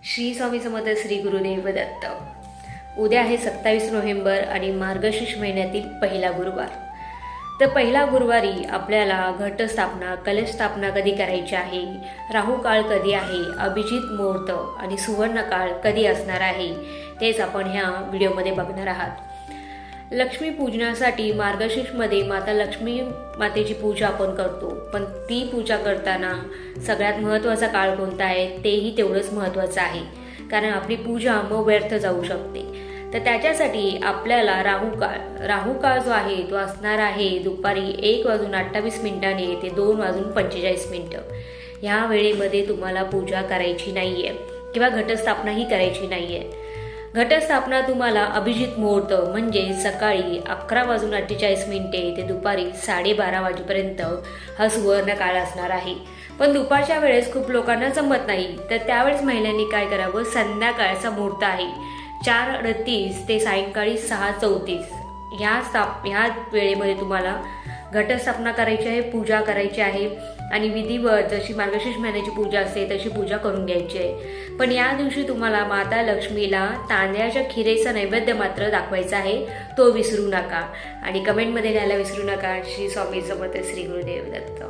श्री स्वामी समर्थ, श्री गुरुदेव दत्त. उद्या आहे 27 नोव्हेंबर आणि मार्गशीर्ष महिन्यातील पहिला गुरुवार. तर पहिला गुरुवारी आपल्याला घटस्थापना, कलशस्थापना कधी करायची आहे, राहू काळ कधी आहे, अभिजित मुहूर्त आणि सुवर्ण काळ कधी असणार आहे, तेच आपण ह्या व्हिडिओमध्ये बघणार आहात. लक्ष्मी पूजनासाठी मार्गशीर्षमध्ये माता लक्ष्मी मातेची पूजा आपण करतो, पण ती पूजा करताना सगळ्यात महत्त्वाचा काळ कोणता आहे तेही तेवढंच महत्त्वाचं आहे, कारण आपली पूजा मग व्यर्थ जाऊ शकते. तर त्याच्यासाठी आपल्याला राहू काळ जो आहे तो असणार आहे दुपारी 1:28 ते 2:45. ह्या वेळेमध्ये तुम्हाला पूजा करायची नाही आहे किंवा घटस्थापनाही करायची नाही आहे. घटस्थापना तुम्हाला अभिजित मुहूर्त म्हणजे सकाळी 11:48 ते दुपारी 12:30 वाजेपर्यंत हा सुवर्ण काळ असणार आहे. पण दुपारच्या वेळेस खूप लोकांना जमत नाही, तर त्यावेळेस महिलांनी काय करावं, संध्याकाळचा मुहूर्त आहे 4:38 ते सायंकाळी 6:34 ह्या वेळेमध्ये तुम्हाला घटस्थापना करायची आहे, पूजा करायची आहे आणि विधिवत जशी मार्गशीर्ष महिन्याची पूजा असते तशी पूजा करून घ्यायची आहे. पण या दिवशी तुम्हाला माता लक्ष्मीला तांदळाच्या खिरेचा नैवेद्य मात्र दाखवायचा आहे, तो विसरू नका. आणि कमेंटमध्ये द्यायला विसरू नका. श्री स्वामी समर्थ, श्री गुरुदेव दत्त.